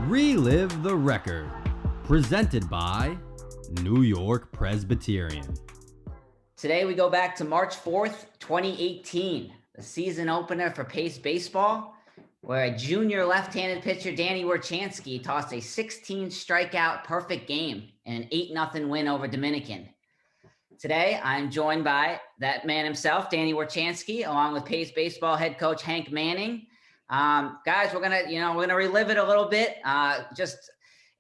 Relive the Record, presented by New York Presbyterian. Today we go back to March 4th, 2018, the season opener for Pace Baseball, where a junior left-handed pitcher, Danny Wirchansky, tossed a 16 strikeout perfect game in an 8-0 win over Dominican. Today, I'm joined by that man himself, Danny Wirchansky, along with Pace Baseball head coach Hank Manning. Guys, we're gonna relive it a little bit. Just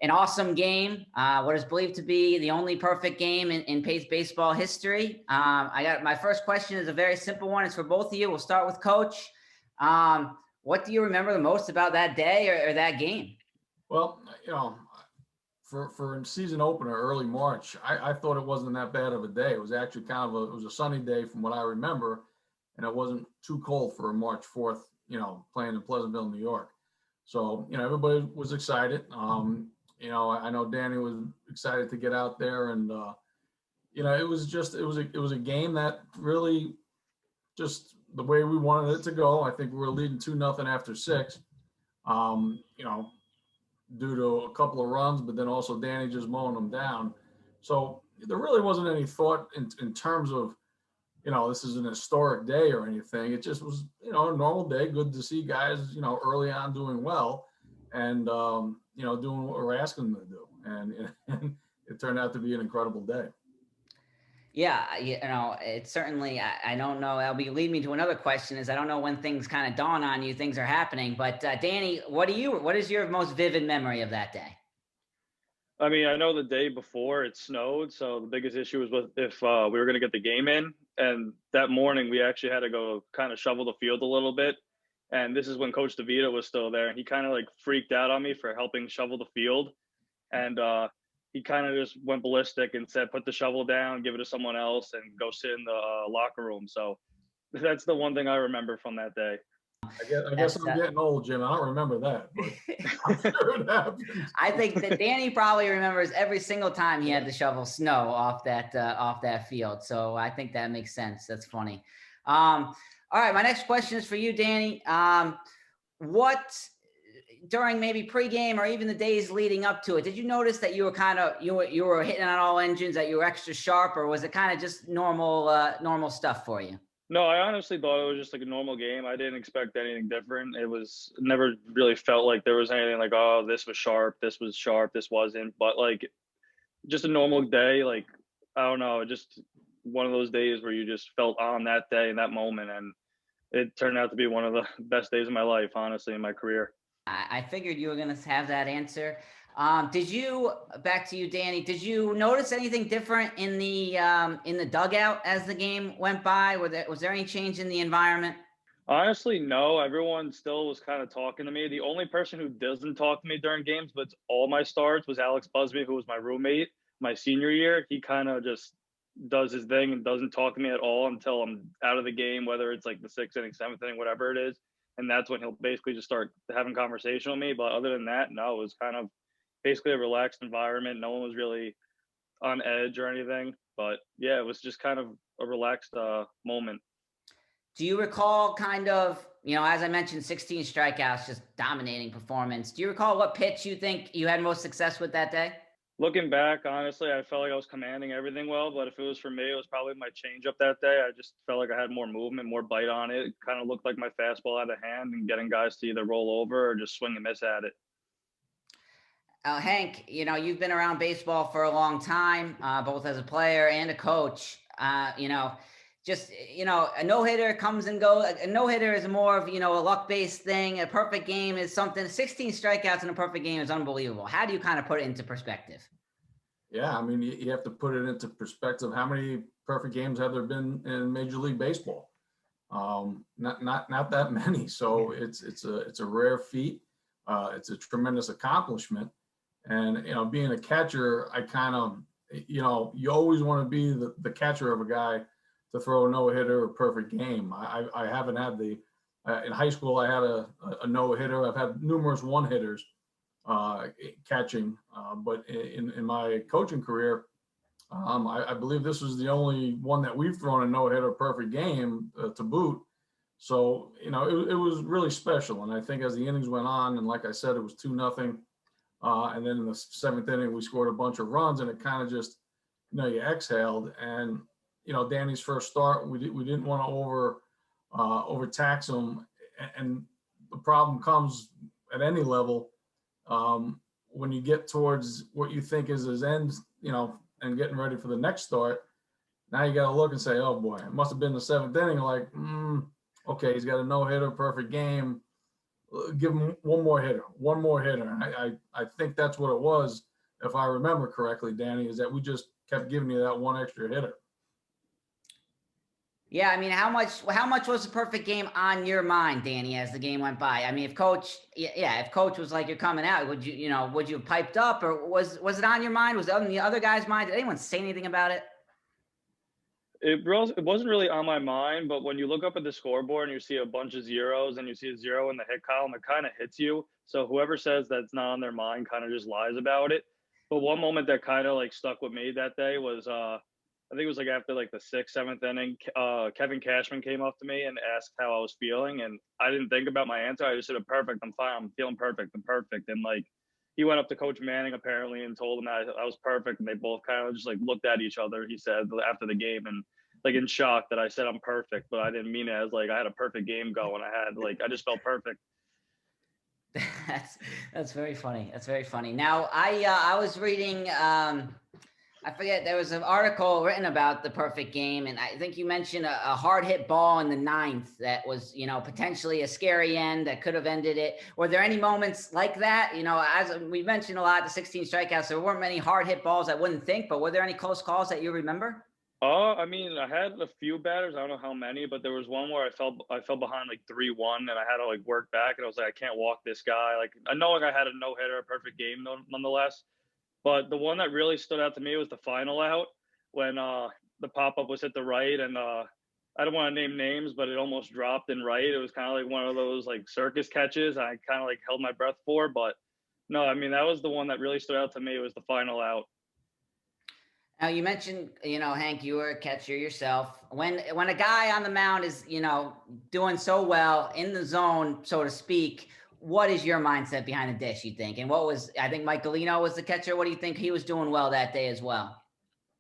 an awesome game. What is believed to be the only perfect game in Pace Baseball history. I got my first question is a very simple one. It's for both of you. We'll start with Coach. What do you remember the most about that day or that game? Well, for season opener, early March, I thought it wasn't that bad of a day. It was actually it was a sunny day from what I remember, and it wasn't too cold for a March 4th, playing in Pleasantville, New York. So, everybody was excited. I know Danny was excited to get out there, and it was a game that really just the way we wanted it to go. I think we were leading 2-0 after 6. Due to a couple of runs, but then also Danny just mowing them down. So there really wasn't any thought in terms of, this is an historic day or anything. It just was, a normal day. Good to see guys, early on doing well and, doing what we're asking them to do. And it turned out to be an incredible day. Yeah, it's certainly, I don't know, that'll lead me to another question is I don't know when things kind of dawn on you, things are happening, but Danny, what is your most vivid memory of that day? I mean, I know the day before it snowed, so the biggest issue was if we were going to get the game in, and that morning we actually had to go kind of shovel the field a little bit, and this is when Coach DeVito was still there, and he kind of like freaked out on me for helping shovel the field, and he kind of just went ballistic and said, put the shovel down, give it to someone else, and go sit in the locker room. So that's the one thing I remember from that day. I guess I'm getting old, Jim. I don't remember that, but I'm sure it happened. I think that Danny probably remembers every single time he had to shovel snow off that field. So I think that makes sense. That's funny. All right, my next question is for you, Danny. What during maybe pregame or even the days leading up to it, did you notice that you were you were hitting on all engines, that you were extra sharp, or was it kind of just normal stuff for you? No, I honestly thought it was just like a normal game. I didn't expect anything different. It never really felt like there was anything like, oh, this was sharp, this wasn't. But like just a normal day, like, I don't know, just one of those days where you just felt on that day and that moment. And it turned out to be one of the best days of my life, honestly, in my career. I figured you were going to have that answer. Back to you, Danny, did you notice anything different in the dugout as the game went by? Was there any change in the environment? Honestly, no. Everyone still was kind of talking to me. The only person who doesn't talk to me during games, but all my starts, was Alex Busby, who was my roommate my senior year. He kind of just does his thing and doesn't talk to me at all until I'm out of the game, whether it's like the 6th inning, 7th inning, whatever it is. And that's when he'll basically just start having conversation with me. But other than that, no, it was kind of basically a relaxed environment. No one was really on edge or anything. But yeah, it was just kind of a relaxed moment. Do you recall kind of, as I mentioned, 16 strikeouts, just dominating performance. Do you recall what pitch you think you had most success with that day? Looking back, honestly, I felt like I was commanding everything well, but if it was for me, it was probably my changeup that day. I just felt like I had more movement, more bite on it. It kind of looked like my fastball had a hand and getting guys to either roll over or just swing and miss at it. Hank, you've been around baseball for a long time, both as a player and a coach. A no-hitter comes and goes. A no-hitter is more of, a luck-based thing. A perfect game is something. 16 strikeouts in a perfect game is unbelievable. How do you kind of put it into perspective? Yeah, I mean, you have to put it into perspective. How many perfect games have there been in Major League Baseball? Not that many. So it's a rare feat. It's a tremendous accomplishment. And, being a catcher, I kind of, you always want to be the catcher of a guy to throw a no-hitter or perfect game. I haven't had in high school, I had a no-hitter. I've had numerous one-hitters catching, but in my coaching career, I believe this was the only one that we've thrown a no-hitter perfect game to boot. So, it was really special. And I think as the innings went on, and like I said, it was 2-0. And then in the 7th inning, we scored a bunch of runs, and it kind of just, you exhaled. And, Danny's first start, we didn't want to overtax him. And the problem comes at any level when you get towards what you think is his end, and getting ready for the next start. Now you got to look and say, oh boy, it must have been the 7th inning. Like, okay, he's got a no-hitter, perfect game. Give him one more hitter. I think that's what it was, if I remember correctly, Danny, is that we just kept giving you that one extra hitter. Yeah, I mean, how much was the perfect game on your mind, Danny, as the game went by? I mean, if coach was like, you're coming out, would you have piped up, or was it on your mind? Was it on the other guy's mind? Did anyone say anything about it? It wasn't really on my mind, but when you look up at the scoreboard and you see a bunch of zeros and you see a 0 in the hit column, it kind of hits you. So whoever says that's not on their mind kind of just lies about it. But one moment that kind of like stuck with me that day was I think it was like after like the 6th, 7th inning, Kevin Cashman came up to me and asked how I was feeling. And I didn't think about my answer. I just said, perfect. I'm fine. I'm feeling perfect. I'm perfect. And like, he went up to Coach Manning apparently and told him that I was perfect. And they both kind of just like looked at each other, he said, after the game, and like in shock that I said I'm perfect, but I didn't mean it as like I had a perfect game going. I just felt perfect. That's very funny. That's very funny. Now I was reading I forget, there was an article written about the perfect game, and I think you mentioned a hard hit ball in the 9th that was, potentially a scary end that could have ended it. Were there any moments like that? As we mentioned a lot, the 16 strikeouts, there weren't many hard hit balls, I wouldn't think, but were there any close calls that you remember? I mean, I had a few batters. I don't know how many, but there was one where I fell behind like 3-1, and I had to like work back, and I was like, I can't walk this guy. Like, I know like I had a no hitter, a perfect game nonetheless. But the one that really stood out to me was the final out when the pop-up was hit the right, and I don't want to name names, but it almost dropped in right. It was kind of like one of those like circus catches. I kind of like held my breath for, but no, I mean, that was the one that really stood out to me. It was the final out. Now you mentioned, Hank, you were a catcher yourself. When a guy on the mound is, doing so well in the zone, so to speak, what is your mindset behind the dish, you think? And I think Mike Galino was the catcher. What do you think he was doing well that day as well?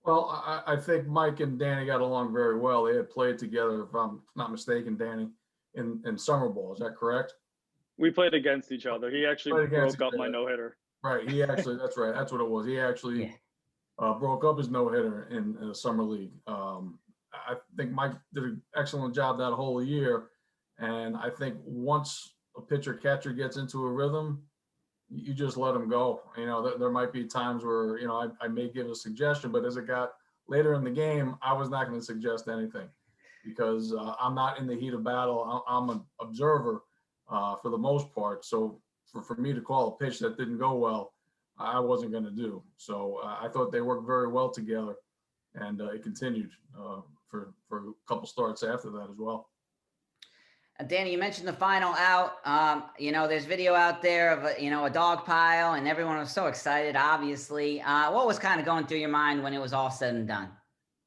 Well, I think Mike and Danny got along very well. They had played together, if I'm not mistaken, Danny, in summer ball. Is that correct? We played against each other. He actually broke up my no-hitter. Right. He actually, that's right. That's what it was. He actually broke up his no-hitter in a summer league. I think Mike did an excellent job that whole year. And I think once a pitcher catcher gets into a rhythm, you just let them go. There might be times where, I may give a suggestion, but as it got later in the game, I was not going to suggest anything because I'm not in the heat of battle. I'm an observer for the most part. So for me to call a pitch that didn't go well, I wasn't going to do. So I thought they worked very well together, and it continued for a couple starts after that as well. Danny, you mentioned the final out. There's video out there of a dog pile, and everyone was so excited, obviously. What was kind of going through your mind when it was all said and done?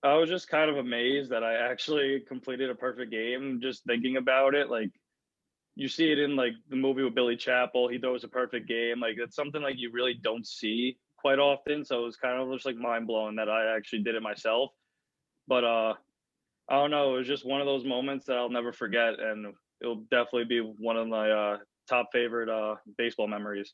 I was just kind of amazed that I actually completed a perfect game. Just thinking about it, like you see it in like the movie with Billy Chappell. He throws a perfect game. Like it's something like you really don't see quite often. So it was kind of just like mind blowing that I actually did it myself. But I don't know. It was just one of those moments that I'll never forget, and it'll definitely be one of my top favorite baseball memories.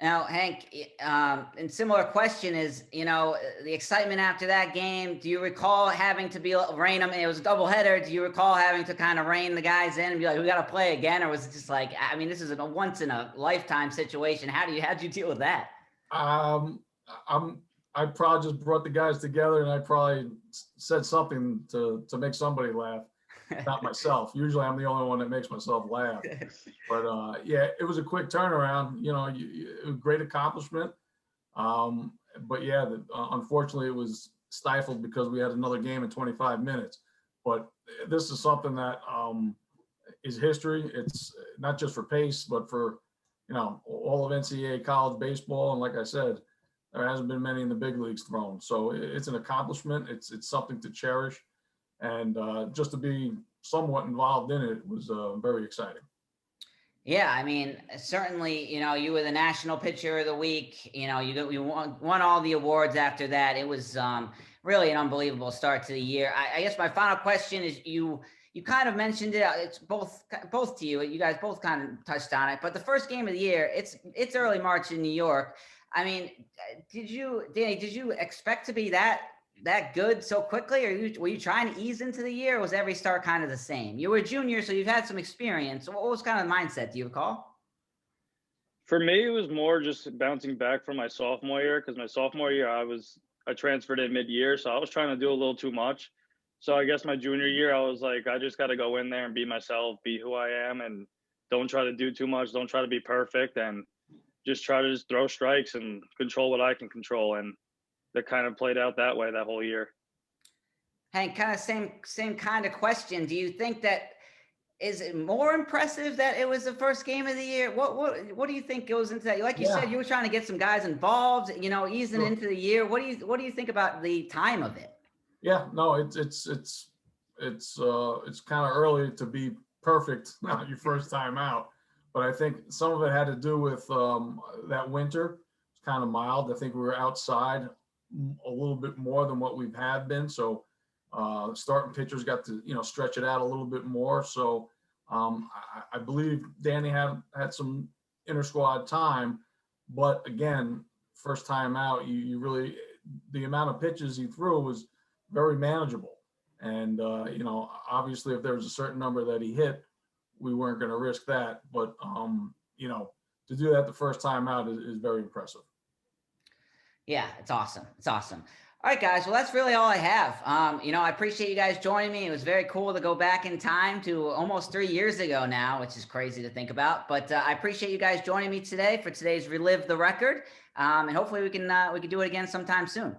Now, Hank, and similar question is, the excitement after that game, do you recall having to rein them? It was a doubleheader. Do you recall having to kind of rein the guys in and be like, we got to play again? Or was it just like, I mean, this is a once in a lifetime situation. How'd you deal with that? I probably just brought the guys together, and I probably said something to make somebody laugh. Not myself. Usually I'm the only one that makes myself laugh. But yeah, it was a quick turnaround, great accomplishment. But yeah, unfortunately it was stifled because we had another game in 25 minutes. But this is something that is history. It's not just for Pace, but for, all of NCAA college baseball. And like I said, there hasn't been many in the big leagues thrown. So it's an accomplishment. It's something to cherish. And just to be somewhat involved in it was very exciting. Yeah, I mean, certainly, you were the national pitcher of the week. You won all the awards after that. It was really an unbelievable start to the year. I guess my final question is you kind of mentioned it. It's both to you. You guys both kind of touched on it. But the first game of the year, it's early March in New York. I mean, Danny, did you expect to be that good so quickly, or were you trying to ease into the year, or was every start kind of the same? You were a junior, so you've had some experience. What was kind of the mindset, do you recall? For me, it was more just bouncing back from my sophomore year, because my sophomore year I transferred in mid-year, so I was trying to do a little too much. So I guess my junior year, I was like, I just got to go in there and be myself, be who I am, and don't try to do too much, don't try to be perfect, and just try to just throw strikes and control what I can control. And that kind of played out that way that whole year. Hank, kind of same kind of question. Do you think that is it more impressive that it was the first game of the year? What do you think goes into that? Like you said, you were trying to get some guys involved, easing into the year. What do you think about the time of it? Yeah, no, it's kind of early to be perfect your first time out, but I think some of it had to do with that winter. It's kind of mild. I think we were outside a little bit more than what we've had been. So starting pitchers got to stretch it out a little bit more. So I believe Danny had some inter squad time, but again, first time out, you really, the amount of pitches he threw was very manageable. And obviously, if there was a certain number that he hit, we weren't going to risk that. But to do that the first time out is very impressive. Yeah, it's awesome. It's awesome. All right, guys. Well, that's really all I have. I appreciate you guys joining me. It was very cool to go back in time to almost 3 years ago now, which is crazy to think about. But I appreciate you guys joining me today for today's Relive the Record. And hopefully we can do it again sometime soon.